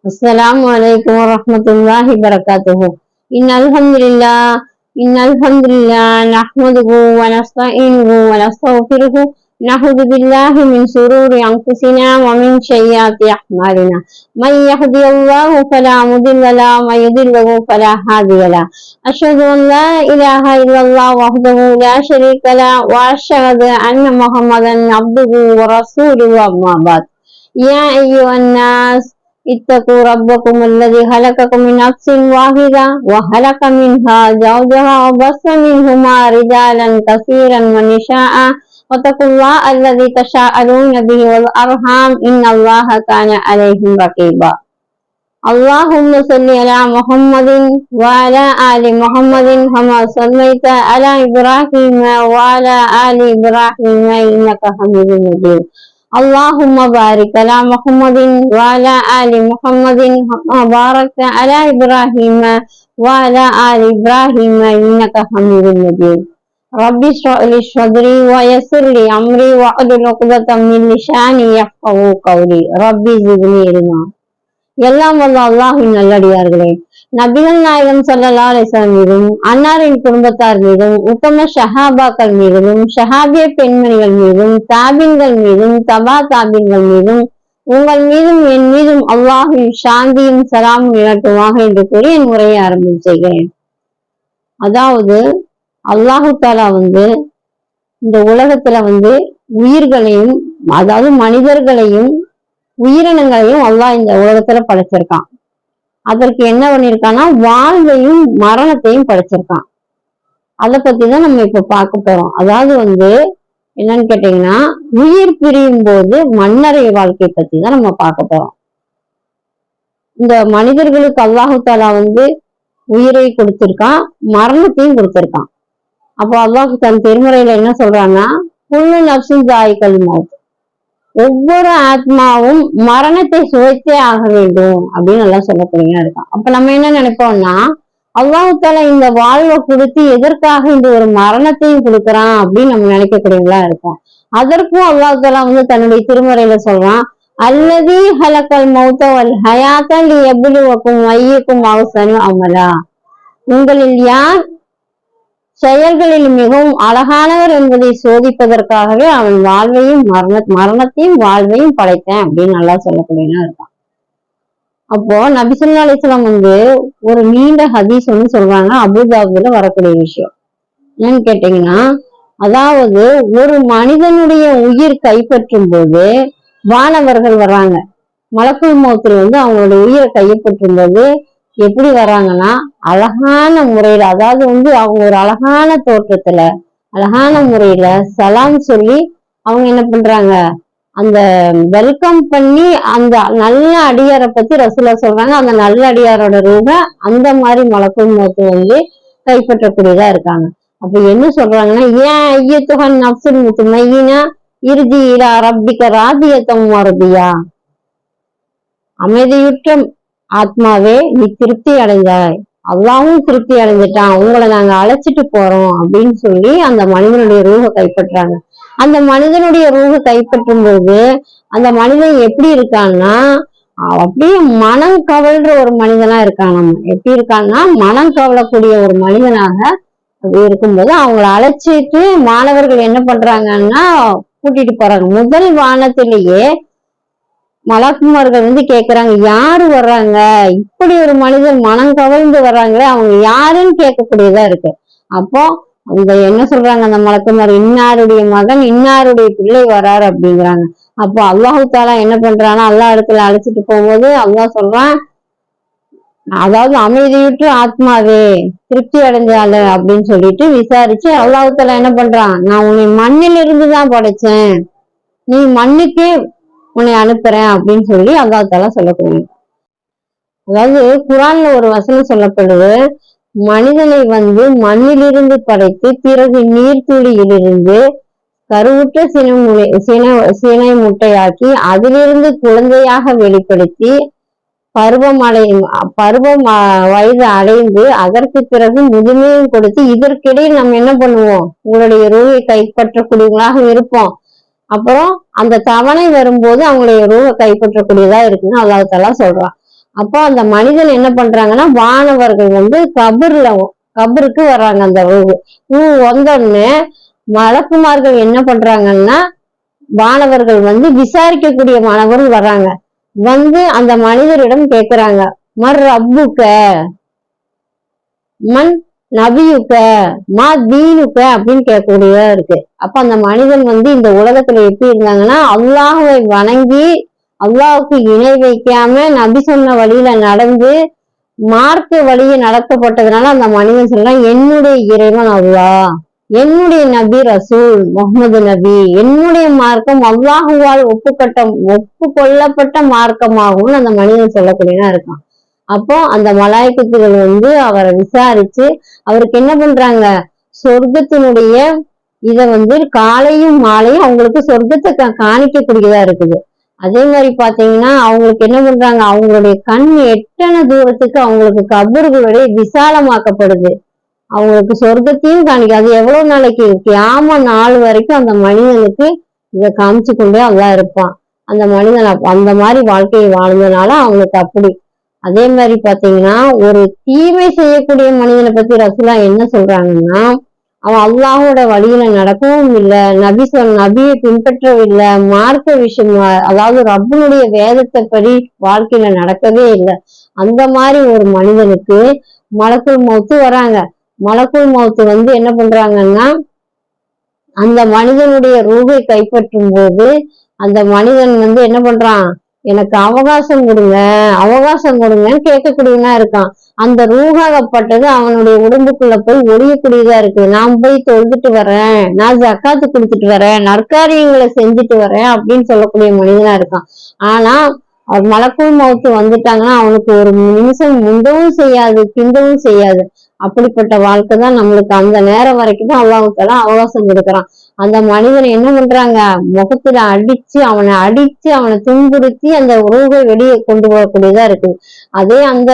السلام عليكم ورحمة الله وبركاته. إن الحمد لله نحمده ونستعينه ونستغفره. نعوذ بالله من شرور أنفسنا ومن سيئات أعمالنا. من يهدي الله فلا مضل له ومن يضلل فلا هادي له. أشهد أن لا إله إلا الله وحده لا شريك له وأشهد أن محمدا عبده ورسوله. أما بعد، يا أيها الناس اتقوا ربكم الذي خلقكم من نفس واحدة وخلق منها زوجها وبث منهما رجالا كثيرا ونساء واتقوا الله الذي تساءلون به والأرحام إن الله كان عليكم رقيبا. اللهم صل على محمد وعلى آل محمد كما صليت على إبراهيم وعلى آل إبراهيم إنك حميد مجيد. اللهم بارك على محمد وعلى آل محمد كما باركت على إبراهيم وعلى آل إبراهيم إنك حميد مجيد. ربي اشرح لي صدري ويسر لي أمري واحلل عقدة من لساني يفقهوا قولي. ربي زدني علما. எல்லாம் வல்ல அல்லாஹ்வின் நல்லடியார்களே, நபிகள் நாயகம் ஸல்லல்லாஹு அலைஹி வஸல்லம் மீதும் அன்னாரின் குடும்பத்தார் மீதும் உத்தம ஷஹாபாக்கள் மீதும் ஷஹாபிய பெண்மணிகள் மீதும் தாபின்கள் மீதும் தபா தாபின்கள் மீதும் உங்கள் மீதும் என் மீதும் அல்லாஹ்வின் சாந்தியும் சலாமும் நிலட்டுமாக என்று கூறி என் உரையை ஆரம்பம் செய்கிறேன். அதாவது அல்லாஹு தாலா இந்த உலகத்துல உயிர்களையும், அதாவது மனிதர்களையும் உயிரினங்களையும் அல்லாஹ் இந்த உலகத்துல படைச்சிருக்கான். அதற்கு என்ன பண்ணிருக்கான்னா வாழ்வையும் மரணத்தையும் படைச்சிருக்கான். அதை பத்தி தான் நம்ம இப்ப பார்க்க போறோம். அதாவது என்னன்னு கேட்டீங்கன்னா, உயிர் பிரியும் போது மண்ணறை வாழ்க்கை பத்தி தான் நம்ம பார்க்க போறோம். இந்த மனிதர்களுக்கு அல்லாஹு தாலா உயிரை கொடுத்திருக்கான், மரணத்தையும் கொடுத்திருக்கான். அப்போ அல்லாஹ் தன் திருமுறையில என்ன சொல்றான்னா, குல்லு நஃப்ஸின் ஸாயிகத்துல் மௌத், ஒவ்வொரு ஆத்மாவும் மரணத்தை சுவைத்தே ஆக வேண்டும் அப்படின்னு நல்லா சொல்லக்கூடியதா இருக்கான். அப்ப நம்ம என்ன நினைப்போம்னா, அல்லாஹ் தாலா இந்த வாழ்வை கொடுத்து எதற்காக இந்த ஒரு மரணத்தையும் கொடுக்குறான் அப்படின்னு நம்ம நினைக்கக்கூடியவங்களா இருக்கும். அதற்கும் அல்லாஹ் தாலா தன்னுடைய திருமுறையில சொல்றான், அல்லதி ஹலக்கல் மௌத வல் ஹயாத லியப்லுவக்கும் அய்யுக்கும் அஹ்ஸனு அமலா, உங்களில் யார் செயல்களில் மிகவும் அழகானவர் என்பதை சோதிப்பதற்காகவே அவன் வாழ்வையும் மரணத்தையும் வாழ்வையும் படைத்தேன் அப்படின்னு நல்லா சொல்லக்கூடியதா இருக்கான். அப்போ நபி ஸல்லல்லாஹு அலைஹி வஸல்லம் ஒரு நீண்ட ஹதீஸ் சொல்றாங்க, அபூதாவுதுல வரக்கூடிய விஷயம் என்னன்னு கேட்டீங்கன்னா, அதாவது ஒரு மனிதனுடைய உயிர் கைப்பற்றும் போது வானவர்கள் வர்றாங்க. மலக்குல் மௌத்தில் அவங்களுடைய உயிரை கைப்பற்றும் போது எப்படி வர்றாங்கன்னா, அழகான முறையில, அதாவது அவங்க ஒரு அழகான தோற்றத்துல அழகான முறையில சலாம் சொல்லி அவங்க என்ன பண்றாங்க, அந்த வெல்கம் பண்ணி அந்த நல்ல அடியாரை பத்தி ரசூலுல்லாஹ் சொல்றாங்க. அந்த நல்ல அடியாரோட ரூப அந்த மாதிரி மலக்குல் மௌத் கைப்பற்றக்கூடியதா இருக்காங்க. அப்ப என்ன சொல்றாங்கன்னா, ஏன் ஐயத்துகன் நஃப்ஸுல் முத்மஇன்னா இர்ஜி இலா ரப்பிக ராதியத்தம் மர்தியா, அமைதியுற்ற ஆத்மாவே நீ திருப்தி அடைந்தாய், அல்லாஹ்வும் திருப்தி அடைஞ்சிட்டான், உங்களை நாங்க அழைச்சிட்டு போறோம் அப்படின்னு சொல்லி அந்த மனிதனுடைய ரூஹ கைப்பற்றாங்க. அந்த மனிதனுடைய ரூஹ கைப்பற்றும் போது அந்த மனிதன் எப்படி இருக்கான்னா, அப்படியே மனம் கவல்ற ஒரு மனிதனா இருக்கான். நம்ம எப்படி இருக்கான்னா, மனம் கவலக்கூடிய ஒரு மனிதனாக அப்படி இருக்கும்போது அவங்களை அழைச்சிட்டு மாணவர்கள் என்ன பண்றாங்கன்னா கூட்டிட்டு போறாங்க. முதல் வானத்திலேயே மலக்குமார்கள் கேக்குறாங்க, யாரு வர்றாங்க, இப்படி ஒரு மனிதன் மனம் கவர்ந்து வர்றாங்களே அவங்க யாருன்னு கேட்கக்கூடியதா இருக்கு. அப்போ என்ன சொல்றாங்க அந்த மலக்குமார், இன்னாருடைய மகன் இன்னாருடைய பிள்ளை வராரு அப்படிங்கிறாங்க. அப்போ அல்லாஹு தாலா என்ன பண்றான்னா, அல்லாஹ் இடத்துல அழைச்சிட்டு போகும்போது அல்லாஹ் சொல்றான், அதாவது அமைதியுற்று ஆத்மாவே திருப்தி அடைஞ்சால அப்படின்னு சொல்லிட்டு விசாரிச்சு அல்லாஹு தாலா என்ன பண்றான், நான் உன்னை மண்ணில் இருந்துதான் படைச்சேன், நீ மண்ணுக்கே உன்னை அனுப்புறேன் அப்படின்னு சொல்லி அல்லாஹ் தாலா சொல்லக்கூடிய. அதாவது குர்ஆன்ல ஒரு வசனம் சொல்லப்படுது, மனிதனை மண்ணிலிருந்து படைத்து பிறகு நீர்த்துளியிலிருந்து கருவுற்ற சினை முட்டையாக்கி அதிலிருந்து குழந்தையாக வெளிப்படுத்தி பருவம் வயது அடைந்து அதற்கு பிறகு முதுமையும் கொடுத்து இதற்கிடையில் நம்ம என்ன பண்ணுவோம், உங்களுடைய ரூஹை கைப்பற்றக்கூடியவங்களாக இருப்போம். அப்புறம் அந்த தவணை வரும்போது அவங்களுடைய ரூஹை கைப்பற்றக்கூடியதா இருக்குன்னு அல்லாஹ் தஆலா சொல்றான். அப்போ அந்த மனிதன் என்ன பண்றாங்கன்னா, வானவர்கள் வந்து கபருக்கு வர்றாங்க. அந்த வந்தோடனே மலக்குமார்கள் என்ன பண்றாங்கன்னா, வானவர்கள் வந்து விசாரிக்கக்கூடிய மாணவர்கள் வர்றாங்க. வந்து அந்த மனிதரிடம் கேட்கிறாங்க, மர் ரப்புக்க, மண் நபியுக்க, மா தீனுக்க அப்படின்னு கேட்கக்கூடியதா இருக்கு. அப்ப அந்த மனிதன் வந்து இந்த உலகத்துல எப்படி இருந்தாங்கன்னா, அல்லாஹுவை வணங்கி அல்லாஹுக்கு இணை வைக்காம நபி சொன்ன வழியில நடந்து மார்க்க வழியை நடத்தப்பட்டதுனால அந்த மனிதன் சொல்றான், என்னுடைய இறைவன் அல்லாஹ், என்னுடைய நபி ரசூல் முகமது நபி, என்னுடைய மார்க்கம் அல்லாஹுவால் ஒப்புக்கொள்ளப்பட்ட மார்க்கமாகவும் அந்த மனிதன் சொல்லக்கூடியதா இருக்கான். அப்போ அந்த மலாய்க்கத்துகள் வந்து அவரை விசாரிச்சு அவருக்கு என்ன பண்றாங்க, சொர்க்கத்தினுடைய இத வந்து காலையும் மாலையும் அவங்களுக்கு சொர்க்கத்தை காணிக்கக்கூடியதா இருக்குது. அதே மாதிரி பாத்தீங்கன்னா அவங்களுக்கு என்ன பண்றாங்க, அவங்களுடைய கண் எட்டன தூரத்துக்கு அவங்களுக்கு கபர்களுடைய விசாலமாக்கப்படுது. அவங்களுக்கு சொர்க்கத்தையும் காணிக்க. அது எவ்வளவு நாளைக்கு, கியாம நாள் வரைக்கும் அந்த மனிதனுக்கு இதை காமிச்சு கொண்டே அதான் இருப்பான். அந்த மனிதன் அந்த மாதிரி வாழ்க்கையை வாழ்ந்ததுனால அவங்களுக்கு அப்படி. அதே மாதிரி பாத்தீங்கன்னா ஒரு தீமை செய்யக்கூடிய மனிதனை பத்தி ரசூலா என்ன சொல்றாங்கன்னா, அவன் அல்லாஹோட வழியில நடக்கவும் இல்லை, நபியை பின்பற்றவில்லை, மார்க்க விஷயம் அதாவது ரப்பனுடைய வேதத்தை படி வாழ்க்கையில நடக்கவே இல்லை. அந்த மாதிரி ஒரு மனிதனுக்கு மலக்குள் மௌத்து வராங்க. மலக்குள் மௌத்து வந்து என்ன பண்றாங்கன்னா, அந்த மனிதனுடைய ரூஹை கைப்பற்றும் போது அந்த மனிதன் வந்து என்ன பண்றான், எனக்கு அவகாசம் கொடுங்கன்னு கேட்கக்கூடியவனா இருக்கான். அந்த ரூஹாகப்பட்டது அவனுடைய உடம்புக்குள்ள போய் ஒழியக்கூடியதா இருக்கு. நான் போய் தொழுதுட்டு வரேன், நான் ஜக்காத்து கொடுத்துட்டு வரேன், நற்காரியங்களை செஞ்சுட்டு வரேன் அப்படின்னு சொல்லக்கூடிய மனிதனா இருக்கான். ஆனா மலக்குள் மௌத்து வந்துட்டாங்கன்னா அவனுக்கு ஒரு நிமிஷம் முந்தவும் செய்யாது, பிந்தவும் செய்யாது. அப்படிப்பட்ட வாழ்க்கை தான் நம்மளுக்கு. அந்த நேரம் வரைக்கும் தான் அல்லாஹ்வுத்தாலா அவகாசம் கொடுக்குறான். அந்த மனிதனை என்ன பண்றாங்க, முகத்துல அடிச்சு அவனை துன்புறுத்தி அந்த உறவுகளை வெளியே கொண்டு போகக்கூடியதா இருக்குது. அதே அந்த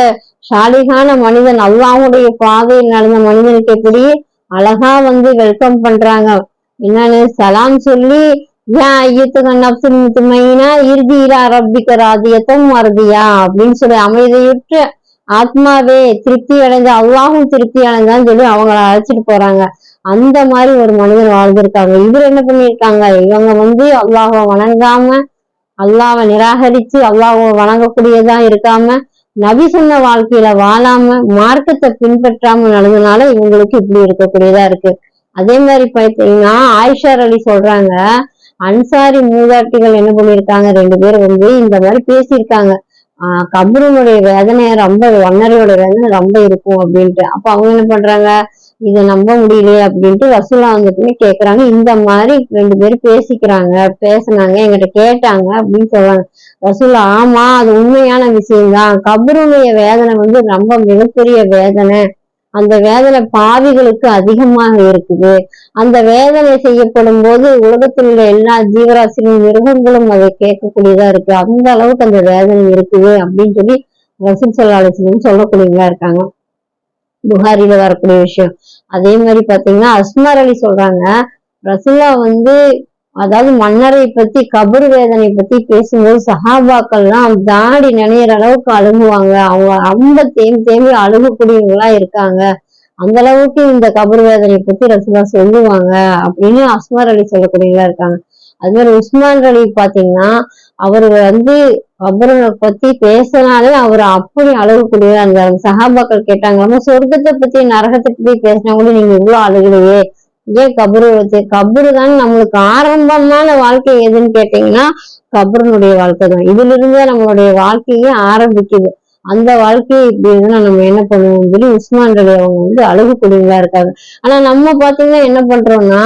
சாலிகான மனிதன் அல்லாஹ்வுடைய பாதையில் நடந்த மனிதனுக்கு எப்படி அழகா வந்து வெல்கம் பண்றாங்க. என்னன்னு சலாம் சொல்லி, ஏன் ஐயத்துக்கு நப்சுல் முத்துமையினா இறுதியிலா ரப்பிக்க ராதியத்தும் மருதியா அப்படின்னு சொல்லி அமைதியுற்று ஆத்மாவே திருப்தி அடைந்து அல்லாஹும் திருப்தி அடைந்தான்னு சொல்லி அவங்கள அழைச்சிட்டு போறாங்க. அந்த மாதிரி ஒரு மனிதன் வாழ்ந்திருக்காங்க. இவர் என்ன பண்ணியிருக்காங்க, இவங்க வந்து அல்லாஹை வணங்காம, அல்லாஹை நிராகரிச்சு அல்லாஹை வணங்கக்கூடியதா இருக்காம, நபி சொன்ன வாழ்க்கையில வாழாம, மார்க்கத்தை பின்பற்றாம நடந்தனால இவங்களுக்கு இப்படி இருக்கக்கூடியதா இருக்கு. அதே மாதிரி பார்த்தீங்கன்னா ஆயிஷா அலி சொல்றாங்க, அன்சாரி மூதாட்டிகள் என்ன பண்ணியிருக்காங்க, 2 பேர் வந்து இந்த மாதிரி பேசியிருக்காங்க, கபருனுடைய வேதனை ரொம்ப, ஒன்னரையோட வேதனை ரொம்ப இருக்கும் அப்படின்ட்டு. அப்ப அவங்க என்ன பண்றாங்க, இதை நம்ப முடியலையே அப்படின்ட்டு ரசூலா வந்துட்டு கேக்குறாங்க, இந்த மாதிரி 2 பேரும் பேசினாங்க, என்கிட்ட கேட்டாங்க அப்படின்னு சொல்றாங்க. ரசூலா, ஆமா அது உண்மையான விஷயம்தான், கபருடைய வேதனை வந்து ரொம்ப மிகப்பெரிய வேதனை, அந்த வேதனை பாவிகளுக்கு அதிகமாக இருக்குது. அந்த வேதனை செய்யப்படும் போது உலகத்தில் உள்ள எல்லா ஜீவராசிகளும் மிருகங்களும் அதை கேட்கக்கூடியதா இருக்கு. அந்த அளவுக்கு அந்த வேதனை இருக்குது அப்படின்னு சொல்லி ரசூல் ஸல்லல்லாஹு அலைஹி வஸல்லம் சொல்லக்கூடியவங்களா இருக்காங்க. புகாரில வரக்கூடிய விஷயம். அதே மாதிரி பாத்தீங்கன்னா அஸ்மார் அலி சொல்றாங்க, ரசூலா வந்து அதாவது மன்னரை பத்தி கபர் வேதனை பத்தி பேசும்போது சஹாபாக்கள்லாம் தாடி நினைற அளவுக்கு அழுகுவாங்க. அவங்க ரொம்ப தேம்பி அழுகக்கூடியவங்களா இருக்காங்க. அந்த அளவுக்கு இந்த கபர் வேதனை பத்தி ரசூலா சொல்லுவாங்க அப்படின்னு அஸ்மார் அலி சொல்லக்கூடியவங்களா இருக்காங்க. அது மாதிரி உஸ்மான் அலி பாத்தீங்கன்னா அவரு வந்து கபரை பத்தி பேசினாலே அவர் அப்படி அழுகக்கூடிய. அந்த சஹாபாக்கள் கேட்டாங்க, நம்ம சொர்க்கத்தை பத்தி நரகத்தை பத்தி பேசினா கூட நீங்க இவ்வளவு அழுகலையே, ஏன் கபரு வச்சு? கபரு தான் நம்மளுக்கு ஆரம்பமான வாழ்க்கை எதுன்னு கேட்டீங்கன்னா கபருனுடைய வாழ்க்கை தான். இதுல இருந்தே நம்மளுடைய வாழ்க்கையே ஆரம்பிக்குது. அந்த வாழ்க்கையை இப்படி இருந்தா நம்ம என்ன பண்ணுவோம் சொல்லி உஸ்மான் அலி அவங்க வந்து அழுகக்கூடியவங்களா இருக்காங்க. ஆனா நம்ம பாத்தீங்கன்னா என்ன பண்றோம்னா,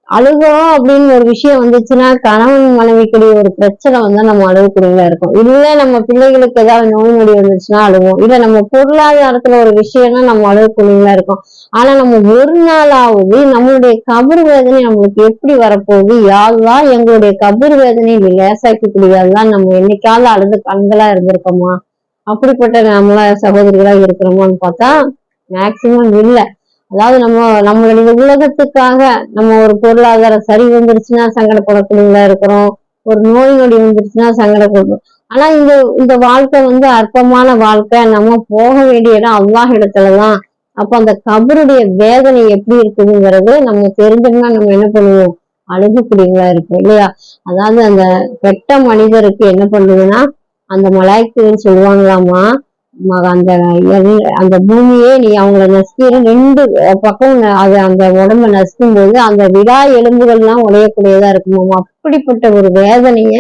அழுகிறோம் அப்படின்னு ஒரு விஷயம் வந்துச்சுன்னா, கணவன் மனைவிக்குரிய ஒரு பிரச்சனை வந்தா நம்ம அழுகக்கூடியவங்களா இருக்கும். இல்ல நம்ம பிள்ளைகளுக்கு ஏதாவது நோய் நொடி வந்துச்சுன்னா அழுவோம். இல்ல நம்ம பொருளாதாரத்துல ஒரு விஷயம்னா நம்ம அழுகக்கூடியவங்களா இருக்கும். ஆனா நம்ம ஒரு நாளாவது நம்மளுடைய கபர் வேதனை நம்மளுக்கு எப்படி வரப்போகுது, யாழ்லா எங்களுடைய கபர் வேதனையை லேசாக்கக்கூடியதான் நம்ம என்னைக்காவது அழுது கண்களா இருந்திருக்கோமா, அப்படிப்பட்ட நம்மள சகோதரிகளா இருக்கிறோமான்னு பார்த்தா மேக்சிமம் இல்லை. அதாவது நம்மளுடைய உலகத்துக்காக நம்ம ஒரு பொருளாதார சரி வந்துருச்சுன்னா சங்கடப்படக்கூடியவங்களா இருக்கிறோம், ஒரு நோய் நொடி வந்துருச்சுன்னா சங்கடப்படுறோம். ஆனா இந்த இந்த வாழ்க்கை வந்து அற்பமான வாழ்க்கை, நம்ம போக வேண்டிய இடம் அல்லாஹ் இடத்துலதான். அப்ப அந்த கபருடைய வேதனை எப்படி இருக்குதுங்கிறது நம்ம தெரிஞ்சோம்னா நம்ம என்ன பண்ணுவோம், அழுகக்கூடியவங்களா இருக்கும் இல்லையா. அதாவது அந்த கெட்ட மனிதருக்கு என்ன பண்ணுதுன்னா, அந்த மலாய்க்குன்னு சொல்லுவாங்களாமா, அந்த அந்த பூமியே நீ அவங்கள நசுக்கிற 2 பக்கம் அது அந்த உடம்ப நசுக்கும் போது அந்த விழா எலும்புகள்லாம் உடையக்கூடியதா இருக்குமாமா. அப்படிப்பட்ட ஒரு வேதனைய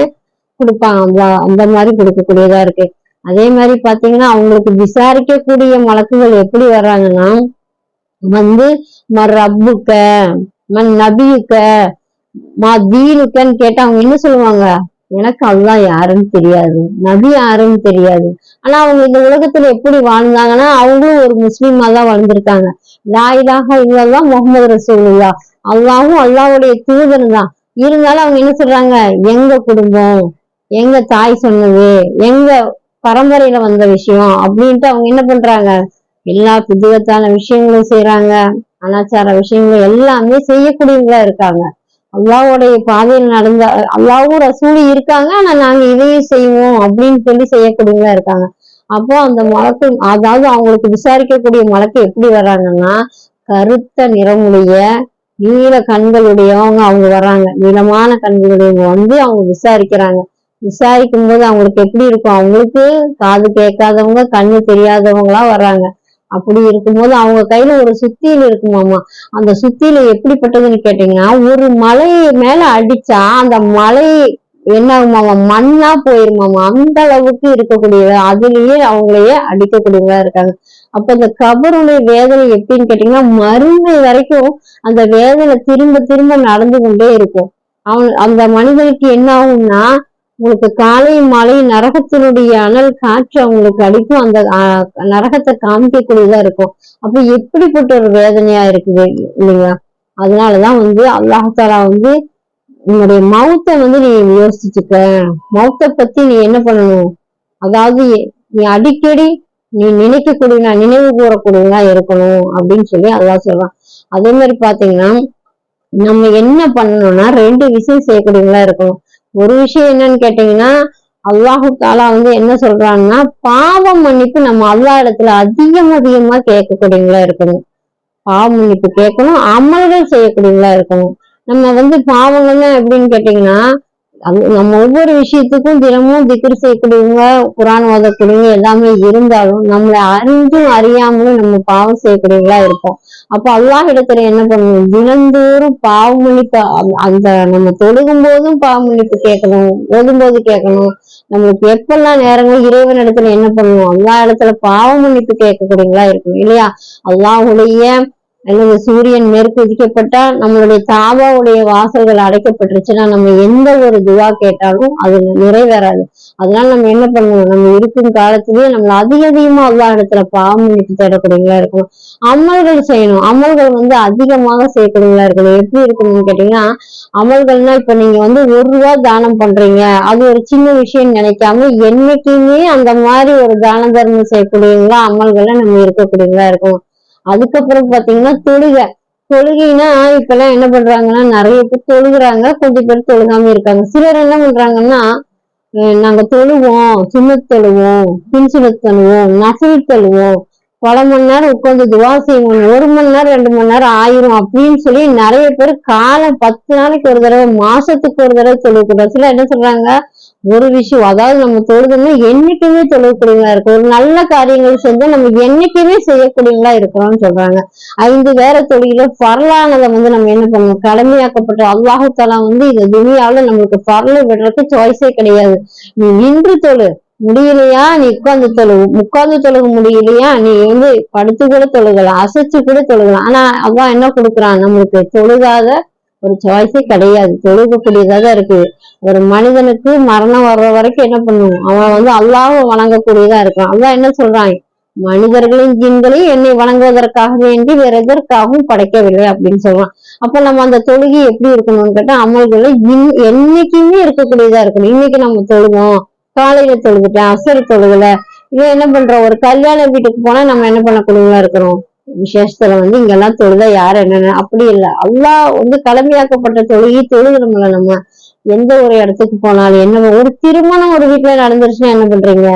கொடுப்பாங்க. அந்த மாதிரி கொடுக்கக்கூடியதா இருக்கு. அதே மாதிரி பாத்தீங்கன்னா அவங்களுக்கு விசாரிக்கக்கூடிய மலக்குகள் எப்படி வர்றாங்கன்னா வந்து ரப்புக்க மன் நபியுக்க தீனுக்கன்னு கேட்டா அவங்க என்ன சொல்லுவாங்க, எனக்கு அல்லாஹ் யாருன்னு தெரியாது, நபி யாருன்னு தெரியாது. ஆனா அவங்க இந்த உலகத்துல எப்படி வாழ்ந்தாங்கன்னா அவங்களும் ஒரு முஸ்லீமா தான் வாழ்ந்திருக்காங்க. லா இலாஹா இல்லல்லாஹ் முஹம்மது ரசூலுல்லாஹ், அல்லாஹும் அல்லாஹ்வுடைய தூதர் தான். இருந்தாலும் அவங்க என்ன சொல்றாங்க, எங்க குடும்பம், எங்க தாய் சொன்னது, எங்க பரம்பரையில வந்த விஷயம் அப்படின்ட்டு அவங்க என்ன பண்றாங்க, எல்லா புதுவத்தான விஷயங்களும் செய்யறாங்க, அனாச்சார விஷயங்கள் எல்லாமே செய்யக்கூடியவங்களா இருக்காங்க. அல்லாஹ்வுடைய பாதையில் நடந்த அல்லாஹ்வும் ரசூலும் இருக்காங்க, ஆனா நாங்க இதையும் செய்வோம் அப்படின்னு சொல்லி செய்யக்கூடியவங்களா இருக்காங்க. அப்போ அந்த மலக்கு, அதாவது அவங்களுக்கு விசாரிக்கக்கூடிய மலக்கு எப்படி வர்றாங்கன்னா கருத்த நிறமுடைய நீல கண்களுடையவங்க அவங்க வர்றாங்க. நீளமான கண்களுடையவங்க வந்து அவங்க விசாரிக்கிறாங்க. விசாரிக்கும் போது அவங்களுக்கு எப்படி இருக்கும், அவங்களுக்கு காது கேட்காதவங்க கண்ணு தெரியாதவங்களா வர்றாங்க. அப்படி இருக்கும்போது அவங்க கையில ஒரு சுத்தியில இருக்குமாமா. அந்த சுத்தியில எப்படிப்பட்டதுன்னு கேட்டீங்கன்னா, ஒரு மலை மேல அடிச்சா அந்த மலை என்ன ஆகுமாமா, மண்ணா போயிருமாமா. அந்த அளவுக்கு இருக்கக்கூடிய அதுலயே அவங்களையே அடிக்கக்கூடியவங்களா இருக்காங்க. அப்ப இந்த கபருடைய வேதனை எப்படின்னு கேட்டீங்கன்னா மறுமை வரைக்கும் அந்த வேதனை திரும்ப திரும்ப நடந்து கொண்டே இருக்கும். அந்த மனிதனுக்கு என்ன ஆகும்னா, உங்களுக்கு காலை மாலை நரகத்தினுடைய அனல் காற்று அவங்களுக்கு அடிக்கும், அந்த நரகத்தை காமிக்கக்கூடியதா இருக்கும். அப்ப எப்படிப்பட்ட ஒரு வேதனையா இருக்குது இல்லைங்களா. அதனாலதான் வந்து அல்லாஹாலா வந்து உன்னுடைய மௌத்தை வந்து நீ யோசிச்சுக்க, மௌத்தை பத்தி நீ என்ன பண்ணணும், அதாவது நீ அடிக்கடி நீ நினைக்கக்கூடிய நினைவு கூறக்கூடியவங்களா இருக்கணும் அப்படின்னு சொல்லி அல்லாஹ் சொல்றான். அதே மாதிரி பாத்தீங்கன்னா நம்ம என்ன பண்ணணும்னா 2 விஷயம் செய்யக்கூடியவங்களா இருக்கணும். ஒரு விஷயம் என்னன்னு கேட்டீங்கன்னா அல்லாஹு தாலா வந்து என்ன சொல்றாங்கன்னா பாவம் மன்னிப்பு நம்ம அல்லாஹ் இடத்துல அதிகமா கேட்கக்கூடியவங்களா இருக்கணும். பாவ மன்னிப்பு கேட்கணும், அமல்கள் செய்யக்கூடியவங்களா இருக்கணும். நம்ம வந்து பாவங்கள்லாம் எப்படின்னு கேட்டீங்கன்னா நம்ம ஒவ்வொரு விஷயத்துக்கும் தினமும் திக்ர் செய்யக்கூடியவங்க, குரான் ஓதக்கூடியவங்க எல்லாமே இருந்தாலும் நம்மளை அறிஞ்சும் அறியாமலும் நம்ம பாவம் செய்யக்கூடியவங்களா இருப்போம். அப்ப அல்லாஹ் இடத்துல என்ன பண்ணணும், தினந்தோறும் பாவ மன்னிப்பு, அந்த நம்ம தொழுகும் போதும் பாவ மன்னிப்பு கேட்கணும், ஓதும்போது கேட்கணும். நம்மளுக்கு எப்பெல்லாம் நேரங்கள் இறைவன் இடத்துல என்ன பண்ணணும், அல்லாஹ் இடத்துல பாவ மன்னிப்பு கேட்கக்கூடியவங்களா இருக்கணும் இல்லையா. அல்லாஹுடைய அல்லது சூரியன் மேற்கு உதிக்கப்பட்டா நம்மளுடைய தாபாவுடைய வாசல்கள் அடைக்கப்பட்டுருச்சுன்னா நம்ம எந்த ஒரு துவா கேட்டாலும் அது நிறைவேறாது. அதனால நம்ம என்ன பண்ணுவோம், நம்ம இருக்கும் காலத்திலேயே நம்மள அதிகமா அல்லாஹ் இடத்துல பாவம் மன்னிப்பு தேடக்கூடியவங்களா இருக்கணும். அமல்கள் செய்யணும், அமல்கள் வந்து அதிகமாக செய்யக்கூடியவங்களா இருக்கணும். எப்படி இருக்கணும்னு கேட்டீங்கன்னா அமல்கள்னா இப்ப நீங்க வந்து 1 ரூபா தானம் பண்றீங்க, அது ஒரு சின்ன விஷயம் நினைக்காம என்னைக்குமே அந்த மாதிரி ஒரு தான தர்மம் செய்யக்கூடியவங்களா அமல்களை நம்ம இருக்கக்கூடியவங்களா இருக்கணும். அதுக்கப்புறம் பாத்தீங்கன்னா தொழுகைனா இப்ப எல்லாம் என்ன பண்றாங்கன்னா நிறைய பேர் தொழுகிறாங்க, கொஞ்சம் பேர் தொழுகாம இருக்காங்க. சிலர் என்ன பண்றாங்கன்னா நாங்க தொழுவோம், சுன்னத் தொழுவோம், பின்சுனத் தொழுவோம், நஃபில் தொழுவோம், பல மணி நேரம் உட்கார்ந்து துவா செய்வோம், 1 மணி நேரம் 2 மணி நேரம் ஆயிரும் அப்படின்னு சொல்லி நிறைய பேர் காலம் 10 நாளைக்கு ஒரு தடவை, மாசத்துக்கு ஒரு தடவை தொழுகக்கூடாது. சில என்ன சொல்றாங்க, ஒரு விஷயம் அதாவது நம்ம தொழுதுன்னா என்னைக்குமே தொழுகக்கூடியவங்களா இருக்கும், ஒரு நல்ல காரியங்கள் செஞ்சா நம்ம என்னைக்குமே செய்யக்கூடியவங்களா இருக்கிறோம்னு சொல்றாங்க. 5 வேற தொழில பரலானதை வந்து நம்ம என்ன பண்ணணும், கடமையாக்கப்பட்ட அல்லாஹு தஆலா வந்து இந்த துனியாவுல நம்மளுக்கு பரல விடுறதுக்கு சாய்ஸே கிடையாது. நீ நின்று தொழு, முடியலையா நீ உட்கார்ந்து தொழுகு, உட்கார்ந்து தொழுக முடியலையா நீ வந்து படுத்து கூட தொழுகலாம், அசைச்சு கூட தொழுகலாம். ஆனா அல்லாஹ் என்ன கொடுக்குறான், நம்மளுக்கு தொழுகாத ஒரு சாய்ஸே கிடையாது, தொழுகக்கூடியதாக இருக்குது. ஒரு மனிதனுக்கு மரணம் வர்ற வரைக்கும் என்ன பண்ணுவோம், அவன் வந்து அல்லாஹ்வை வணங்கக்கூடியதா இருக்கான். அல்லாஹ் என்ன சொல்றான், மனிதர்களையும் ஜின்களையும் என்னை வணங்குவதற்காக வேண்டி வேற எதற்காகவும் படைக்கவில்லை அப்படின்னு சொல்றான். அப்ப நம்ம அந்த தொழுகை எப்படி இருக்கணும்னு கேட்டா அமல்களை என்னைக்குமே இருக்கக்கூடியதா இருக்கணும். இன்னைக்கு நம்ம தொழுவோம், காலையில தொழுதுட்டேன், அசர் தொழுகல, இவன் என்ன பண்றோம், ஒரு கல்யாண வீட்டுக்கு போனா நம்ம என்ன பண்ணக்கூடியவங்களா இருக்கிறோம், விசேஷத்துல வந்து இங்கெல்லாம் தொழுதா யாரு என்னன்னு அப்படி இல்லை, அல்லாஹ் வந்து கடமையாக்கப்பட்ட தொழுகை தொழுகிறோம்ல நம்ம. எந்த ஒரு இடத்துக்கு போனாலும் என்ன ஒரு திருமணம் ஒரு வீட்டுல நடந்துருச்சுன்னா என்ன பண்றீங்க?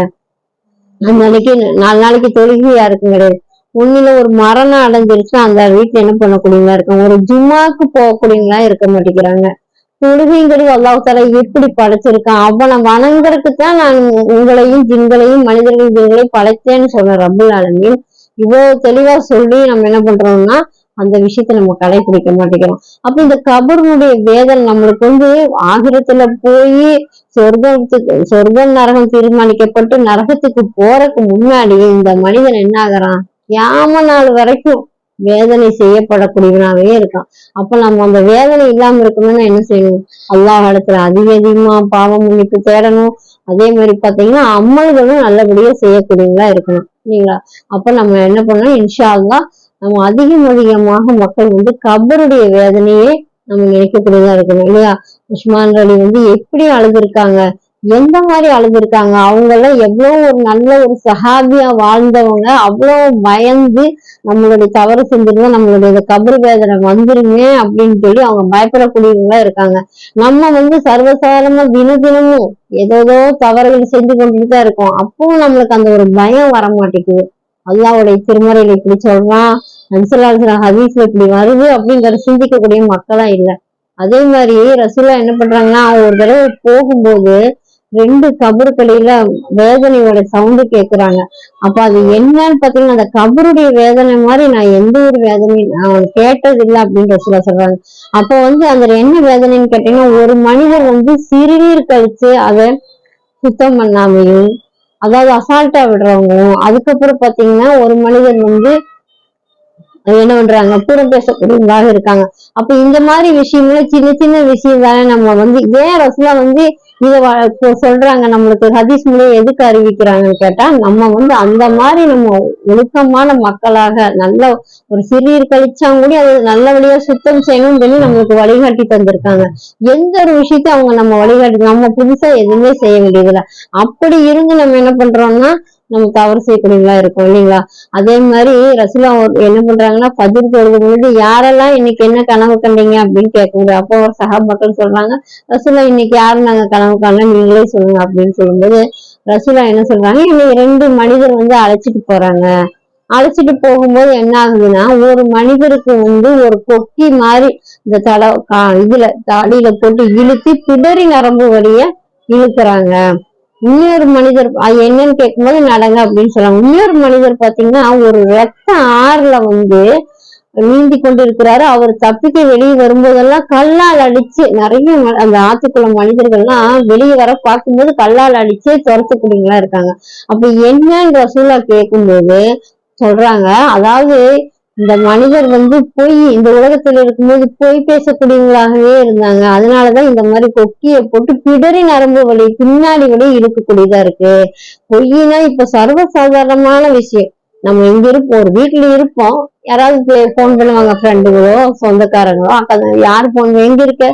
அந்த நாளைக்கு 4 நாளைக்கு தொழுகை யாருக்கும் கிடையாது. ஒண்ணுல ஒரு மரணம் அடைஞ்சிருச்சுன்னா அந்த வீட்டுல என்ன பண்ணக்கூடியவங்களா இருக்காங்க? ஒரு ஜும்மாக்கு போகக்கூடியவங்களா இருக்க மாட்டேங்கிறாங்க. தொழுகைங்கிறது அல்லாஹ் எப்படி படைச்சிருக்கான்? அவனை வணங்குறதுக்கு தான் நான் உங்களையும் ஜின்களையும் மனிதர்கள் ஜின்களையும் படைச்சேன்னு சொன்ன ரப்புல் ஆலமீன் இவ்வளவு தெளிவா சொல்லி நம்ம என்ன பண்றோம்னா அந்த விஷயத்த நம்ம கடைபிடிக்க மாட்டேங்கிறோம். அப்ப இந்த கபருடைய வேதனை நம்மளுக்கு ஆகிரத்துல போய் சொர்க்கம் நரகம் தீர்மானிக்கப்பட்டு நரகத்துக்கு போறதுக்கு முன்னாடி இந்த மனிதன் என்ன ஆகுறான்? கியாம நாள் வரைக்கும் வேதனை செய்யப்படக்கூடியவனாவே இருக்கான். அப்ப நம்ம அந்த வேதனை இல்லாம இருக்கணும்னா என்ன செய்யணும்? அல்லாஹ் இடத்துல அதிகமா பாவ மன்னிப்பு தேடணும். அதே மாதிரி பாத்தீங்கன்னா அமல்களும் நல்லபடியா செய்யக்கூடியவங்களா இருக்கணும் இல்லைங்களா? அப்ப நம்ம என்ன பண்ணணும்? இன்ஷா அல்லாஹ் நம்ம அதிகமாக மக்கள் கபருடைய வேதனையே நம்ம நினைக்கக்கூடியதா இருக்கணும் இல்லையா? உஸ்மான் அலி எப்படி அழுதுருக்காங்க, எந்த மாதிரி அழுதுருக்காங்க, அவங்க எல்லாம் எவ்வளவு ஒரு நல்ல ஒரு சஹாபியா வாழ்ந்தவங்க, அவ்வளவு பயந்து நம்மளுடைய தவறு செஞ்சிருந்தா நம்மளுடைய கபர் வேதனை வந்துருமே அப்படின்னு சொல்லி அவங்க பயப்படக்கூடியவங்களா இருக்காங்க. நம்ம சர்வசாதாரணமா தினமும் ஏதோ தவறுகள் செஞ்சு கொண்டுட்டு தான் இருக்கோம். அப்பவும் நம்மளுக்கு அந்த ஒரு பயம் வர மாட்டேங்குது. அல்லாஹ்வுடைய திருமறையில இப்படி சொல்றான், நபிஸல்லல்லாஹு ஹதீஸ்ல இப்படி வருது அப்படிங்கிற சிந்திக்கக்கூடிய மக்களா இல்ல. அதே மாதிரி ரசூலா என்ன பண்றாங்கன்னா ஒரு தடவை போகும்போது 2 கபருக்கடியில வேதனையோட சவுண்டு கேக்குறாங்க. அப்ப அது என்னன்னு பாத்தீங்கன்னா அந்த கபருடைய வேதனை மாதிரி நான் எந்த ஒரு வேதனையும் நான் கேட்டது இல்லை அப்படின்னு ரசூலா சொல்றாங்க. அப்ப அந்த என்ன வேதனைன்னு கேட்டீங்கன்னா ஒரு மனிதர் சிறுநீர் கழிச்சு அதை சுத்தம் பண்ணாமையும் அதாவது அசால்ட்டா விடுறவங்களும், அதுக்கப்புறம் பாத்தீங்கன்னா ஒரு மனிதன் என்ன பண்றாங்க? புறம் பேசக்கூடியவங்களாக இருக்காங்க. அப்ப இந்த மாதிரி விஷயங்களும் சின்ன சின்ன விஷயம் தானே. நம்ம ஏன் ரசூலா இத சொல்றாங்க, நம்மளுக்கு ஹதீஸ் மூலம் எதுக்கு அறிவிக்கிறாங்கன்னு கேட்டா நம்ம அந்த மாதிரி நம்ம ஒழுக்கமான மக்களாக நல்ல ஒரு சிறுநீர் கழிச்சாங்க கூட அது நல்லபடியா சுத்தம் செய்யணும்னு சொல்லி நம்மளுக்கு வழிகாட்டி தந்திருக்காங்க. எந்த ஒரு விஷயத்தையும் அவங்க நம்ம வழிகாட்டி, நம்ம புதுசா எதுவுமே செய்ய வேண்டியதில்லை. அப்படி இருந்து நம்ம என்ன பண்றோம்னா நம்ம தவறு செய்யக்கூடியவங்களா இருக்கோம் இல்லைங்களா? அதே மாதிரி ரசூலா என்ன பண்றாங்கன்னா ஃபஜ்ர் தொழுகும் பொழுது யாரெல்லாம் இன்னைக்கு என்ன கனவு கண்டீங்க அப்படின்னு கேட்கும்போது அப்போ சஹாபாக்கள் சொல்றாங்க, ரசூலா இன்னைக்கு யாரும் நாங்க கனவு காணல, நீங்களே சொல்லுங்க அப்படின்னு சொல்லும்போது ரசூலா என்ன சொல்றாங்க, இன்னைக்கு 2 மனிதர் அழைச்சிட்டு போறாங்க. அழைச்சிட்டு போகும்போது என்ன ஆகுதுன்னா ஒரு மனிதருக்கு ஒரு கொக்கி மாதிரி இந்த இதுல தாடியில போட்டு இழுத்து பிடரி நரம்பு வழிய இழுக்கிறாங்க. இன்னொரு மனிதர் என்னன்னு கேட்கும்போது நடங்க அப்படின்னு சொல்றாங்க. இன்னொரு மனிதர் பாத்தீங்கன்னா ஒரு ரத்த ஆறுல நீந்தி கொண்டு இருக்கிறாரு. அவர் தப்பிக்க வெளியே வரும்போதெல்லாம் கல்லால் அடிச்சு நிறைய அந்த ஆத்துக்குள்ள மனிதர்கள்லாம் வெளியே வர பார்க்கும்போது கல்லால் அடிச்சே துரத்தக்கூடியவங்களா இருக்காங்க. அப்ப என்னன்னு ரசூலா கேட்கும்போது சொல்றாங்க, அதாவது இந்த மனிதர் பொய் இந்த உலகத்துல இருக்கும்போது பொய் பேசக்கூடியவங்களாகவே இருந்தாங்க. அதனாலதான் இந்த மாதிரி கொக்கிய போட்டு பிடரி நரம்பு வழி பின்னாடி வழி இழுக்கக்கூடியதா இருக்கு. பொய்னா இப்ப சர்வசாதாரணமான விஷயம். நம்ம இங்க இருப்போம், ஒரு வீட்டுல இருப்போம், யாராவது போன் பண்ணுவாங்க, ஃப்ரெண்டுகளோ சொந்தக்காரங்களோ, யாரு போன் எங்க இருக்க?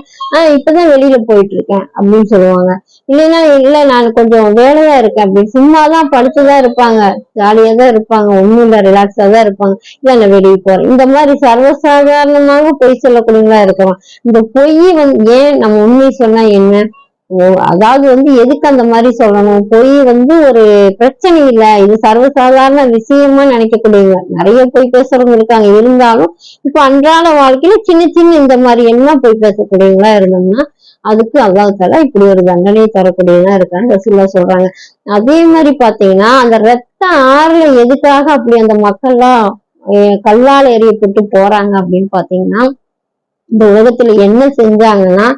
இப்பதான் வெளியில போயிட்டு இருக்கேன் அப்படின்னு சொல்லுவாங்க. இல்லைன்னா இல்ல நான் கொஞ்சம் வேலையா இருக்கேன் அப்படின்னு சும்மாதான் படுத்துதான் இருப்பாங்க, ஜாலியா தான் இருப்பாங்க, ஒண்ணும் இல்ல ரிலாக்ஸா தான் இருப்பாங்க. இல்ல நான் வெளியே போறேன். இந்த மாதிரி சர்வசாதாரணமாக பொய் சொல்லக்கூடியவங்களா இருக்கிறோம். இந்த பொய் ஏன் நம்ம உண்மை சொன்னா என்ன? அதாவது எதுக்கு அந்த மாதிரி சொல்லணும்? பொய் ஒரு பிரச்சனை இல்ல, இது சர்வசாதாரண விஷயமா நினைக்கக்கூடியவங்க நிறைய பொய் பேசுறவங்க இருக்காங்க. இருந்தாலும் இப்ப அன்றாட வாழ்க்கையில சின்ன சின்ன இந்த மாதிரி என்ன பொய் பேசக்கூடியவங்களா இருந்தோம்னா அதுக்கு அல்லாஹ் தஆலா இப்படி ஒரு தண்டனையை தரக்கூடியதா இருக்கான்னு ரசூலுல்லா சொல்றாங்க. அதே மாதிரி பாத்தீங்கன்னா அந்த ரத்த ஆறுல எதுக்காக அப்படி அந்த மக்கள்லாம் கல்லால் எறியப்பட்டு போறாங்க அப்படின்னு பாத்தீங்கன்னா இந்த உலகத்துல என்ன செஞ்சாங்கன்னா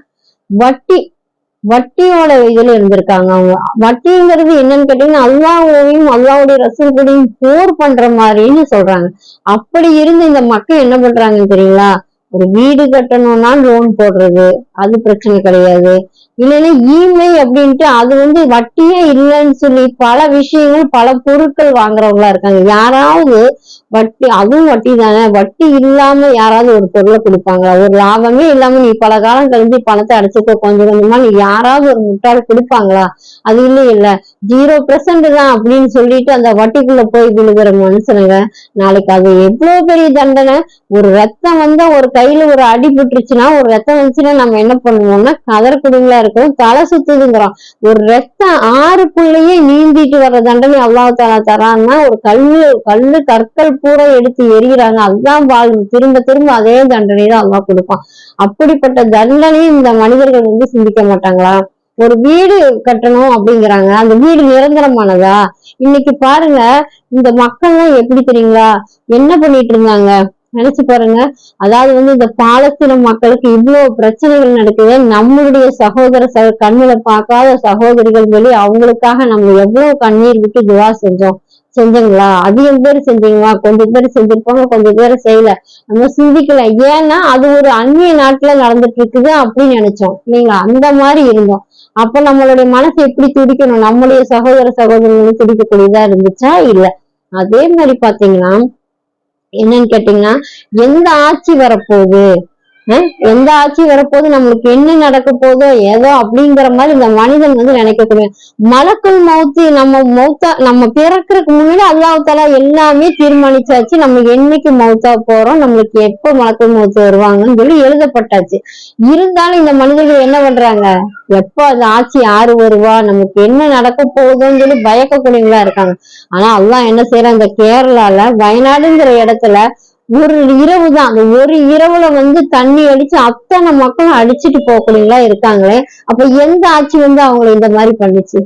வட்டியோட இதுல இருந்திருக்காங்க. அவங்க வட்டிங்கிறது என்னன்னு கேட்டீங்கன்னா அல்லாஹ்வையும் அல்லாஹ்வுடைய ரசூல் கூடயும் போர் பண்ற மாதிரின்னு சொல்றாங்க. அப்படி இருந்து இந்த மக்கள் என்ன பண்றாங்கன்னு தெரியுங்களா? ஒரு வீடு கட்டணும்னா லோன் போடுறது அது பிரச்சனை கிடையாது. இல்லைன்னா ஈமை அப்படின்ட்டு அது வட்டியே இல்லைன்னு சொல்லி பல விஷயங்கள் பல பொருட்கள் வாங்குறவங்களா இருக்காங்க. யாராவது வட்டி, அதுவும் வட்டி தானே, வட்டி இல்லாம யாராவது ஒரு பொருளை கொடுப்பாங்க? ஒரு லாபமே இல்லாம நீ பல காலம் கழிஞ்சு பணத்தை அடைச்சுக்க கொஞ்சம் கொஞ்சமா நீ யாராவது ஒரு முட்டாள் கொடுப்பாங்களா? அது இல்ல 0% தான் அப்படின்னு சொல்லிட்டு அந்த வட்டிக்குள்ள போய் விழுகிற மனுஷனுங்க நாளைக்கு அது எவ்வளவு பெரிய தண்டனை. ஒரு ரத்தம் ஒரு கையில ஒரு அடி பட்டுருச்சுன்னா, ஒரு ரத்தம் வந்துச்சுன்னா நம்ம என்ன பண்ணுவோம்னா கதறக்குடிங்களா இருக்கும், தலை சுத்துதுங்கிறோம். ஒரு ரத்தம் ஆறுக்குள்ளேயே நீந்திட்டு வர்ற தண்டனை அல்லாஹ் தஆலா தரான்னா, ஒரு கல்லு கற்கள் பூரா எடுத்து எரிகிறாங்க, அதுதான் வாழ்வு. திரும்ப திரும்ப அதே தண்டனை தான் அல்லாஹ் கொடுப்பான். அப்படிப்பட்ட தண்டனையும் இந்த மனிதர்கள் சிந்திக்க மாட்டாங்களா? ஒரு வீடு கட்டணும் அப்படிங்கிறாங்க, அந்த வீடு நிரந்தரமானதா? இன்னைக்கு பாருங்க, இந்த மக்கள்லாம் எப்படி தெரியுங்களா என்ன பண்ணிட்டு இருந்தாங்க நினைச்சு பாருங்க. அதாவது இந்த பாலஸ்தீன மக்களுக்கு இவ்வளவு பிரச்சனைகள் நடக்குது, நம்மளுடைய கண்ணுல பார்க்காத சகோதரிகள் வெளி அவங்களுக்காக நம்ம எவ்வளவு கண்ணீர் விட்டு துவா செஞ்சோங்களா? அதிகம் பேர் செஞ்சீங்களா? கொஞ்சம் பேர் செஞ்சிருப்பாங்க, கொஞ்சம் பேர் செய்யல. நம்ம சிந்திக்கல. ஏன்னா அது ஒரு அந்நிய நாட்டுல நடந்துட்டு இருக்குது அப்படின்னு நினைச்சோம் இல்லைங்களா? அந்த மாதிரி இருந்தோம். அப்ப நம்மளுடைய மனசு எப்படி துடிக்கணும்? நம்மளுடைய சகோதரர்களும் துடிக்கக்கூடியதா இருந்துச்சா? இல்ல. அதே மாதிரி பாத்தீங்கன்னா என்னன்னு கேட்டீங்கன்னா, எந்த ஆட்சி வரப்போகுது, எந்த ஆட்சி வரப்போது, நம்மளுக்கு என்ன நடக்க போதோ ஏதோ அப்படிங்கிற மாதிரி இந்த மனிதன் நினைக்கக்கூடிய மலக்குள் மௌத்து. நம்ம பிறக்கிறதுக்கு முன்னாடி அல்லாஹ் தஆலா எல்லாமே தீர்மானிச்சாச்சு. நம்ம என்னைக்கு மௌத்தா போறோம், நம்மளுக்கு எப்ப மலக்குள் மௌத்து வருவாங்கன்னு சொல்லி எழுதப்பட்டாச்சு. இருந்தாலும் இந்த மனிதர்கள் என்ன பண்றாங்க, எப்ப அந்த ஆட்சி யாரு வருவா, நமக்கு என்ன நடக்க போகுதுன்னு சொல்லி பயக்கக்கூடியவங்களா இருக்காங்க. ஆனா அல்லாஹ் என்ன செய்யறான், இந்த கேரளால வயநாடுங்கிற இடத்துல ஒரு இரவு தான், அந்த ஒரு இரவுல தண்ணி அடிச்சு அத்தனை மக்களும் அடிச்சுட்டு போகக்கூடியவங்களா இருக்காங்களே. அப்ப எந்த ஆட்சி அவங்களை இந்த மாதிரி பண்ணுச்சு?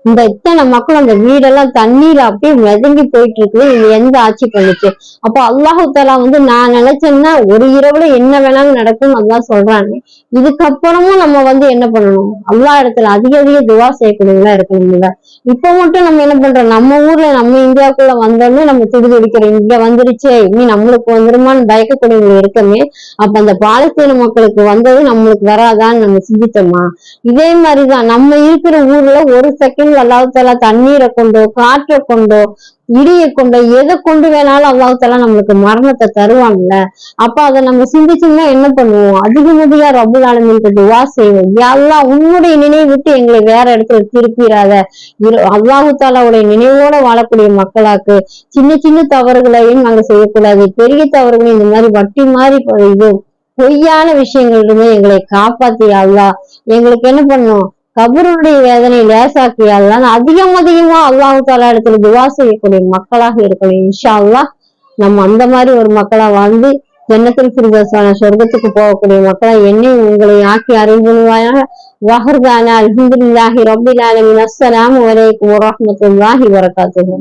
இந்த இத்தனை மக்கள் அந்த வீடெல்லாம் தண்ணீர் அப்படியே மிதங்கி போயிட்டு இருக்குது, இது எந்த ஆட்சி பண்ணுச்சு? அப்ப அல்லாஹு தஆலா நான் நினைச்சேன்னா ஒரு இரவுல என்ன வேணாலும் நடக்கும் அல்லாஹ் சொல்றாங்க. இதுக்கப்புறமும் நம்ம என்ன பண்ணணும், அல்லாஹ் இடத்துல அதிக அதிக துவா செய்யக்கூடியவங்களா இருக்கணும்ல. இப்ப மட்டும் நம்ம என்ன பண்றோம், நம்ம ஊர்ல நம்ம இந்தியாவுக்குள்ள வந்தோடனே நம்ம துடிக்கிறோம், இங்க வந்துருச்சே இனி நம்மளுக்கு வந்துருமான்னு பயக்கக்கூடியவங்க இருக்கமே. அப்ப அந்த பாலஸ்தீன மக்களுக்கு வந்தது நம்மளுக்கு வராதான்னு நம்ம சிந்திச்சோமா? இதே மாதிரிதான் நம்ம இருக்கிற ஊர்ல ஒரு செகண்ட் அல்லாஹ் தஆலா தண்ணீரை கொண்டோ காற்றை கொண்டோ இடியை கொண்டோ எதை கொண்டு வேணாலும் அல்லாஹ் தஆலா நம்மளுக்கு மரணத்தை தருவாங்கல்ல. அப்ப அதை நம்ம சிந்திச்சோம்னா என்ன பண்ணுவோம், அதிகமதியா ரப்புல் ஆலமீன்கிட்ட துவா செய்வோம். யா அல்லாஹ் உன்னுடைய நினைவு விட்டு எங்களை வேற இடத்துல திருப்பிடாத, அல்லாஹ் தஆலாவுடைய நினைவோட வாழக்கூடிய மக்களாக்கு. சின்ன சின்ன தவறுகளையும் நாங்க செய்யக்கூடாது, பெரிய தவறுகளையும் இந்த மாதிரி வட்டி மாதிரி இது பொய்யான விஷயங்கள் இருந்து எங்களை காப்பாத்தி அல்லாஹ். எங்களுக்கு என்ன பண்ணும், கபருடைய வேதனை லேசாக்கியால் அதிகமா அல்லாஹ் தஆலா இடத்துல துவா செய்யக்கூடிய மக்களாக இருக்கணும். இன்ஷா அல்லாஹ் நம்ம அந்த மாதிரி ஒரு மக்களா வாழ்ந்து ஜன்னத்துல் ஃபிர்தௌஸான சொர்க்கத்துக்கு போகக்கூடிய மக்களா என்னையும் உங்களை ஆக்கி அறிவுறுவாயாக. வஹர்தானா அல்ஹம்துலில்லாஹி ரப்பில் ஆலமீன். அஸ்ஸலாமு அலைக்கும் வரஹ்மத்துல்லாஹி வபரகாத்துஹு.